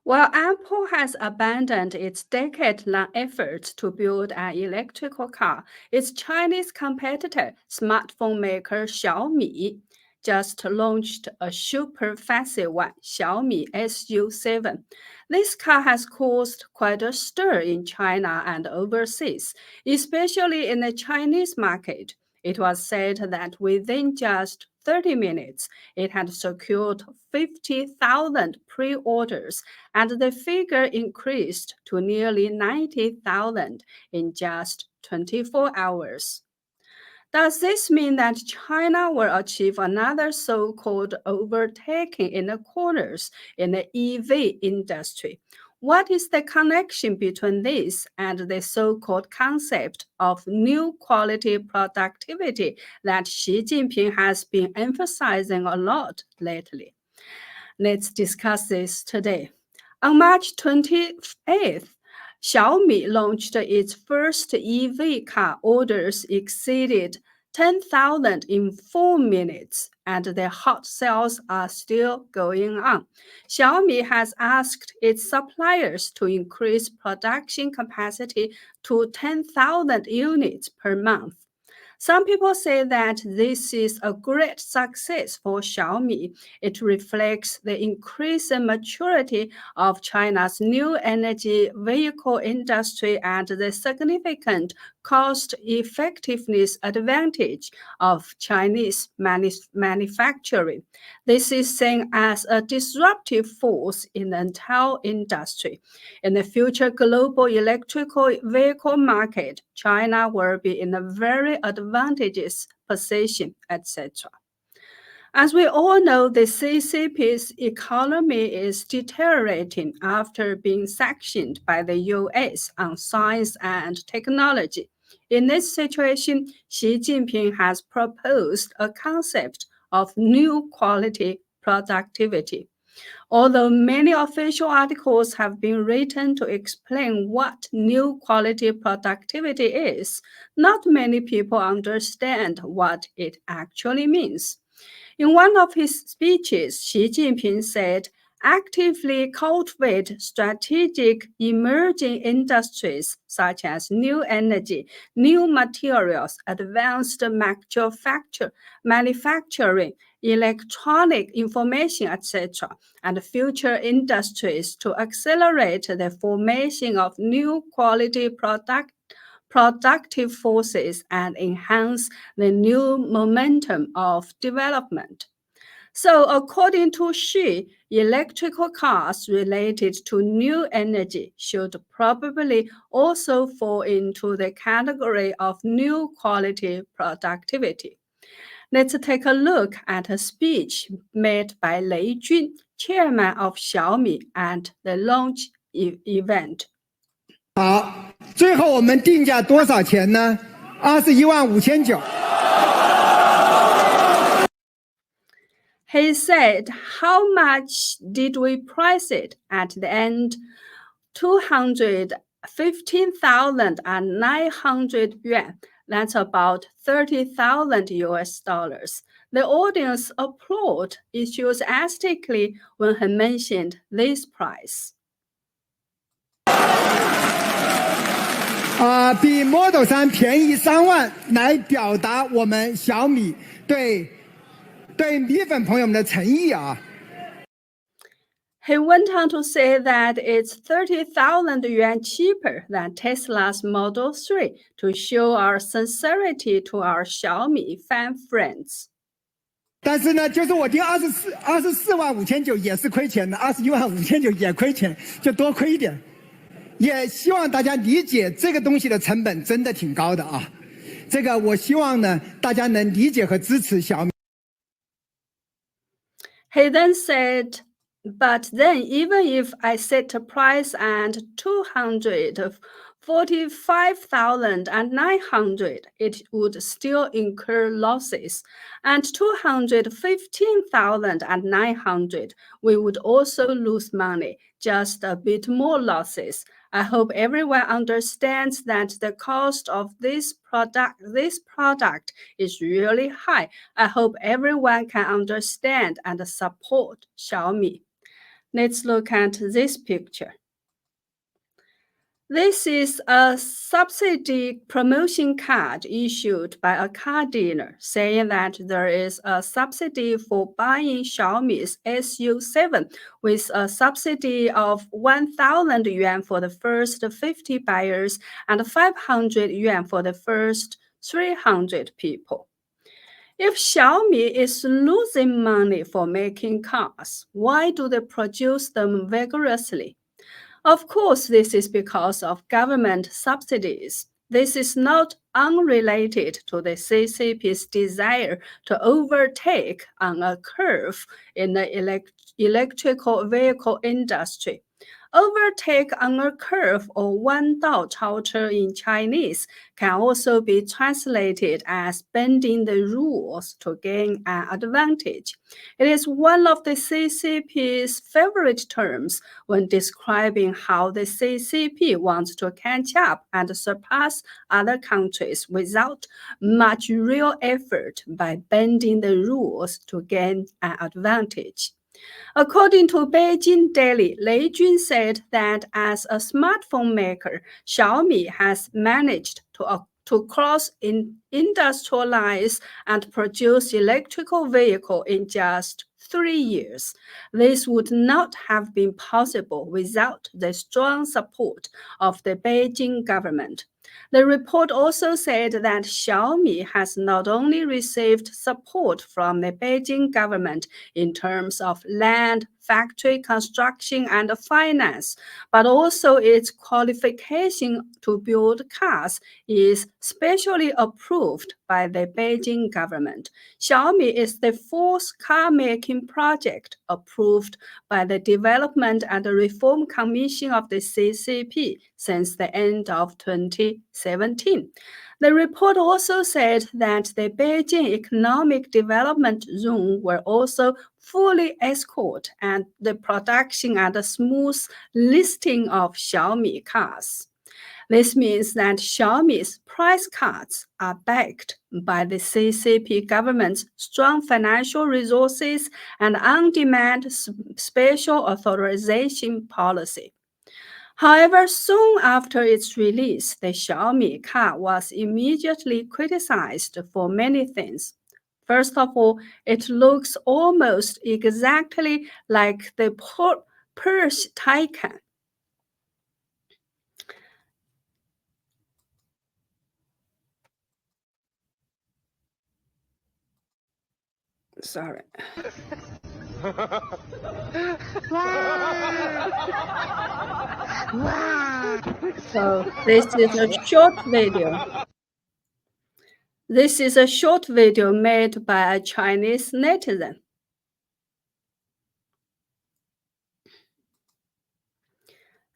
While Apple has abandoned its decade-long efforts to build an electrical car, its Chinese competitor, smartphone maker Xiaomi, just launched a super fancy one, Xiaomi SU7. This car has caused quite a stir in China and overseas, especially in the Chinese market. It was said that within just 30 minutes, it had secured 50,000 pre-orders, and the figure increased to nearly 90,000 in just 24 hours. Does this mean that China will achieve another so-called overtaking in the corners in the EV industry? What is the connection between this and the so-called concept of new quality productivity that Xi Jinping has been emphasizing a lot lately? Let's discuss this today. On March 28th, Xiaomi launched its first EV car. Orders exceeded 10,000 in 4 minutes, and the hot sales are still going on. Xiaomi has asked its suppliers to increase production capacity to 10,000 units per month. Some people say that this is a great success for Xiaomi. It reflects the increasing maturity of China's new energy vehicle industry and the significant cost effectiveness advantage of Chinese manufacturing. This is seen as a disruptive force in the entire industry. In the future global electrical vehicle market, China will be in a very advantageous position, etc. As we all know, the CCP's economy is deteriorating after being sanctioned by the US on science and technology. In this situation, Xi Jinping has proposed a concept of new quality productivity. Although many official articles have been written to explain what new quality productivity is, not many people understand what it actually means. In one of his speeches, Xi Jinping said, actively cultivate strategic emerging industries such as new energy, new materials, advanced manufacturing, electronic information, etc., and future industries to accelerate the formation of new quality productive forces and enhance the new momentum of development. So, according to Xi, electrical cars related to new energy should probably also fall into the category of new quality productivity. Let's take a look at a speech made by Lei Jun, chairman of Xiaomi, at the launch event. 好，最后我们定价多少钱呢？21.59万。He said, how much did we price it? At the end, 215,900 yuan. That's about 30,000 US dollars. The audience applauded enthusiastically when he mentioned this price. 比 Model 3便宜3万，来表达我们小米对米粉朋友们的诚意啊。He went on to say that it's 30,000 yuan cheaper than Tesla's Model 3 to show our sincerity to our Xiaomi fan friends. 但是呢，就是我定24.59万也是亏钱的，21.59万也亏钱，就多亏一点。也希望大家理解这个东西的成本真的挺高的啊。这个我希望呢，大家能理解和支持小米。He then said, but then even if I set a price at 245,900, it would still incur losses. And 215,900, we would also lose money, just a bit more losses. I hope everyone understands that the cost of this product is really high. I hope everyone can understand and support Xiaomi. Let's look at this picture. This is a subsidy promotion card issued by a car dealer saying that there is a subsidy for buying Xiaomi's SU7 with a subsidy of 1,000 yuan for the first 50 buyers and 500 yuan for the first 300 people. If Xiaomi is losing money for making cars, why do they produce them vigorously? Of course, this is because of government subsidies. This is not unrelated to the CCP's desire to overtake on a curve in the electrical vehicle industry. Overtake on a curve or 弯道超车 in Chinese can also be translated as bending the rules to gain an advantage. It is one of the CCP's favorite terms when describing how the CCP wants to catch up and surpass other countries without much real effort by bending the rules to gain an advantage. According to Beijing Daily, Lei Jun said that as a smartphone maker, Xiaomi has managed to cross-industrialize and produce electrical vehicle in just 3 years. This would not have been possible without the strong support of the Beijing government. The report also said that Xiaomi has not only received support from the Beijing government in terms of land, factory construction, and finance, but also its qualification to build cars is specially approved by the Beijing government. Xiaomi is the fourth car-making project approved by the Development and Reform Commission of the CCP since the end of 2017. The report also said that the Beijing Economic Development Zone will also fully escort and the production and the smooth listing of Xiaomi cars. This means that Xiaomi's price cuts are backed by the CCP government's strong financial resources and on-demand special authorization policy. However, soon after its release, the Xiaomi car was immediately criticized for many things. First of all, it looks almost exactly like the Porsche Taycan. Sorry. So this is a short video. This is a short video made by a Chinese netizen.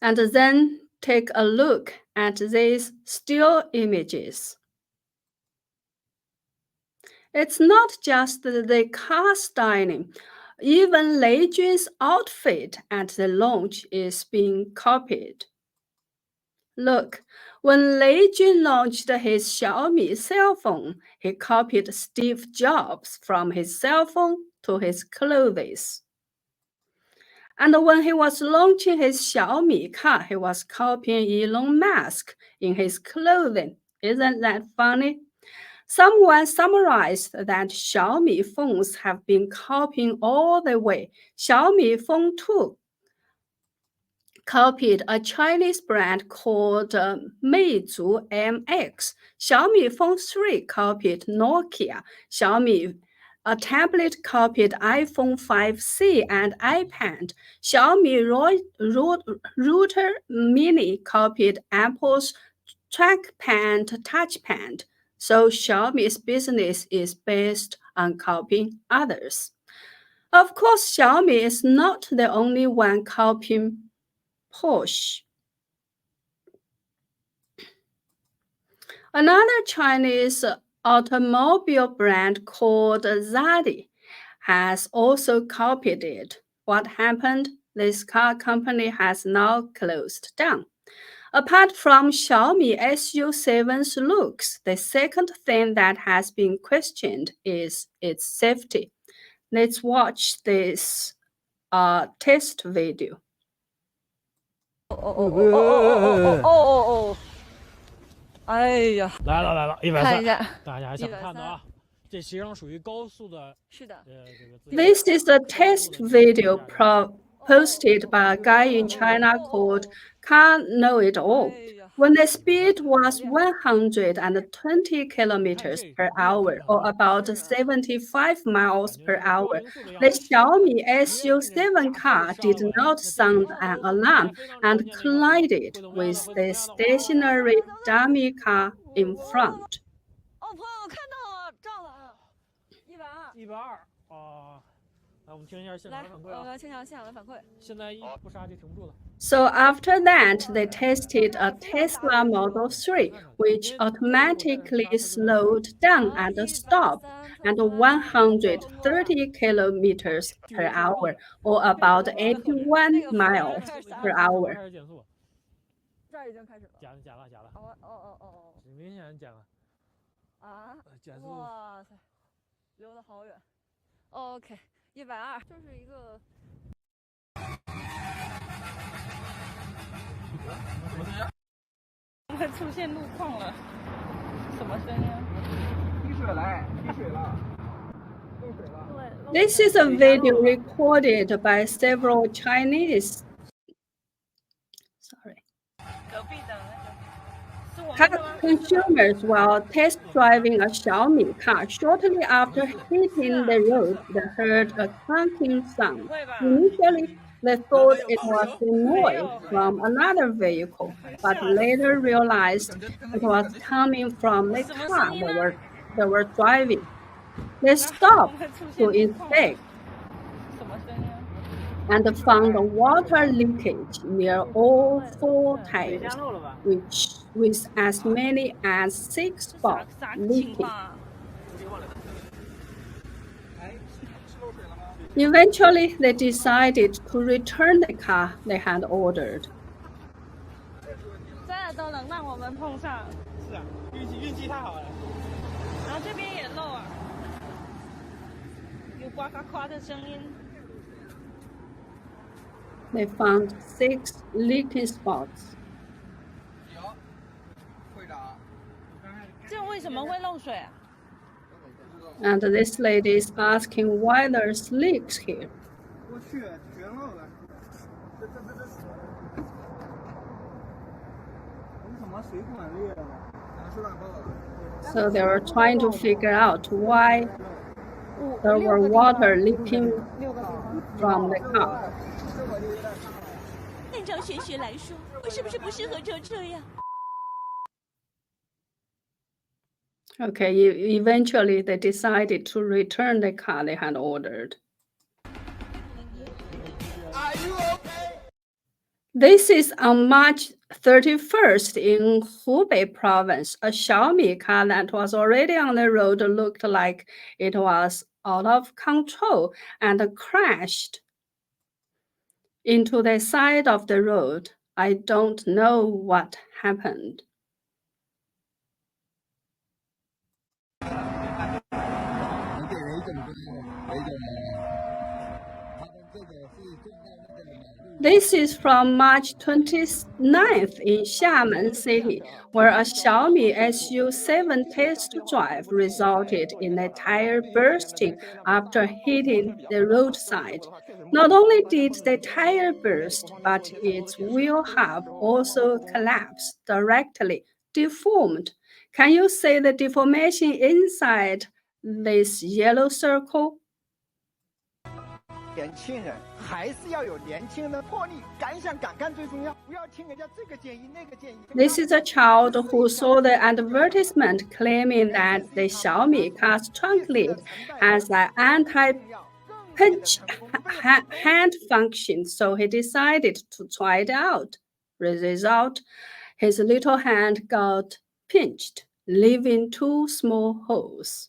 And then take a look at these still images. It's not just the car styling. Even Lei Jun's outfit at the launch is being copied. Look, when Lei Jun launched his Xiaomi cell phone, he copied Steve Jobs from his cell phone to his clothes. And when he was launching his Xiaomi car, he was copying Elon Musk in his clothing. Isn't that funny? Someone summarized that Xiaomi phones have been copying all the way. Xiaomi Phone 2 copied a Chinese brand called Meizu MX. Xiaomi Phone 3 copied Nokia. Xiaomi a tablet copied iPhone 5C and iPad. Xiaomi Router Mini copied Apple's trackpad touchpad. So Xiaomi's business is based on copying others. Of course, Xiaomi is not the only one copying Porsche. Another Chinese automobile brand called Zadi has also copied it. What happened? This car company has now closed down. Apart from Xiaomi SU7's looks, the second thing that has been questioned is its safety. Let's watch this a test video. 哎呀，来了，130，看一下，大家想看的啊，这实际上属于高速的，是的。This is a test video posted by a guy in China called Can't Know It All. When the speed was 120 kilometers per hour, or about 75 miles per hour, the Xiaomi SU7 car did not sound an alarm and collided with the stationary dummy car in front. 哦，朋友看到了，照了，120。120啊。来，我们听一下现场的反馈啊。我要听一下现场的反馈。现在一不刹就停不住了。So after that, they tested a Tesla Model 3, which automatically slowed down and stopped at 130 kilometers per hour, or about 81 miles per hour. 这儿已经开始了。减了。哦。明显减了。啊？减速。哇塞，溜得好远。OK，120，就是一个。会出现路况了，什么声音？滴水了。 This is a video recorded by several Chinese. Consumers while test driving a Xiaomi car. Shortly after hitting the road, they heard a clanking sound. Initially, they thought it was the noise from another vehicle, but later realized it was coming from the car they were driving. They stopped to inspect and found water leakage near all 4 tires, with as many as 6 spots leaking. Eventually, they decided to return the car they had ordered. 这都能让我们碰上。是啊，运气太好了。然后这边也漏啊，有呱呱呱的声音。 They found 6 leaking spots. 这为什么会漏水啊？ And this lady is asking why there's leaks here. 我去，全漏了。这怎么水管裂了？水管爆了。 So they were trying to figure out why there were water leaking from the car. 按照玄学来说，我是不是不适合坐车呀？ Okay, eventually they decided to return the car they had ordered. Are you okay? This is on March 31st in Hubei province. A Xiaomi car that was already on the road looked like it was out of control and crashed into the side of the road. I don't know what happened. This is from March 29th in Xiamen City, where a Xiaomi SU7 test drive resulted in a tire bursting after hitting the roadside. Not only did the tire burst, but its wheel hub also collapsed directly, deformed. Can you see the deformation inside this yellow circle? 年轻人还是要有年轻人的魄力，敢想敢干最重要，不要听人家这个建议那个建议。 This is a child who saw the advertisement claiming that the Xiaomi car's trunk lid has an anti-pinch hand function, so he decided to try it out. Result, his little hand got pinched, leaving 2 small holes.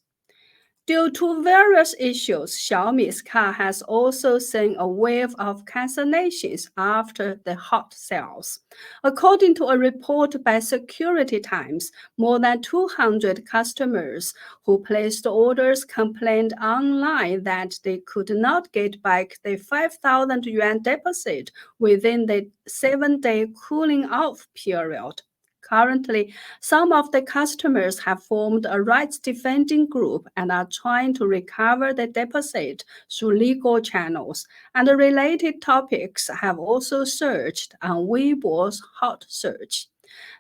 Due to various issues, Xiaomi's car has also seen a wave of cancellations after the hot sales. According to a report by Security Times, more than 200 customers who placed orders complained online that they could not get back the 5,000 yuan deposit within the 7-day cooling off period. Currently, some of the customers have formed a rights defending group and are trying to recover the deposit through legal channels, and related topics have also surged on Weibo's hot search.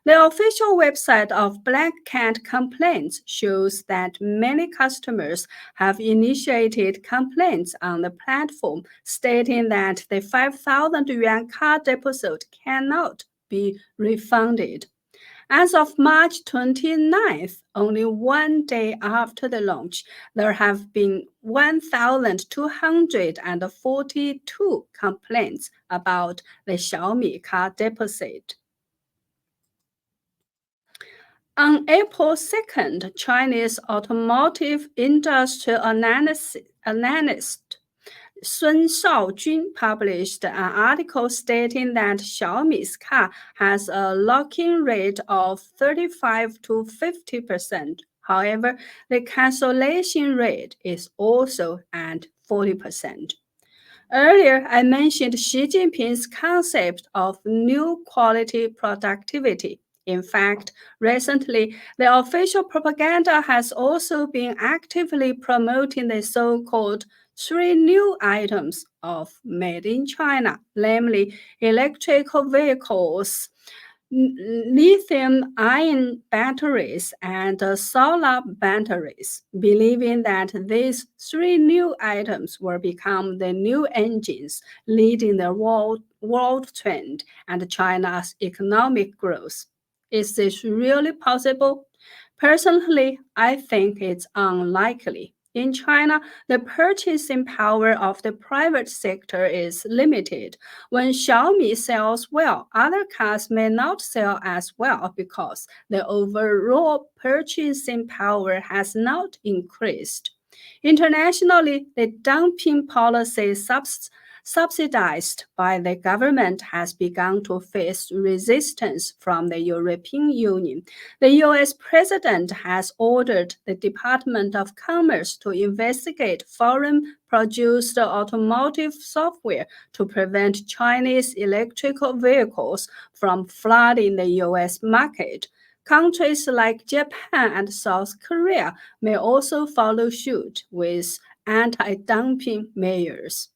The official website of Black Cat Complaints shows that many customers have initiated complaints on the platform, stating that the 5,000 yuan car deposit cannot be refunded. As of March 29th, only one day after the launch, there have been 1,242 complaints about the Xiaomi car deposit. On April 2nd, Chinese automotive industry analyst Sun Shaojun published an article stating that Xiaomi's car has a lock-in rate of 35 to 50%. However, the cancellation rate is also at 40%. Earlier, I mentioned Xi Jinping's concept of new quality productivity. In fact, recently, the official propaganda has also been actively promoting the so-called 3 new items of Made in China, namely electrical vehicles, lithium-ion batteries, and solar batteries, believing that these 3 new items will become the new engines leading the world trend and China's economic growth. Is this really possible? Personally, I think it's unlikely. In China, the purchasing power of the private sector is limited. When Xiaomi sells well, other cars may not sell as well because the overall purchasing power has not increased. Internationally, the dumping policy subsidized by the government has begun to face resistance from the European Union. The US president has ordered the Department of Commerce to investigate foreign-produced automotive software to prevent Chinese electrical vehicles from flooding the US market. Countries like Japan and South Korea may also follow suit with anti-dumping measures.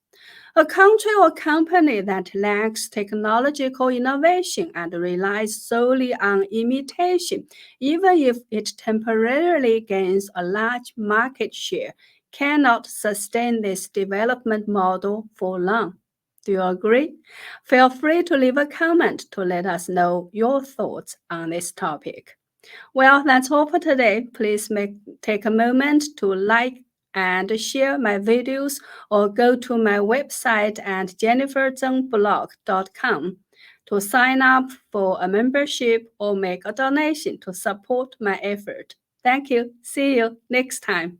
A country or company that lacks technological innovation and relies solely on imitation, even if it temporarily gains a large market share, cannot sustain this development model for long. Do you agree? Feel free to leave a comment to let us know your thoughts on this topic. Well, that's all for today. Please take a moment to like and share my videos or go to my website at jenniferzengblog.com to sign up for a membership or make a donation to support my effort. Thank you. See you next time.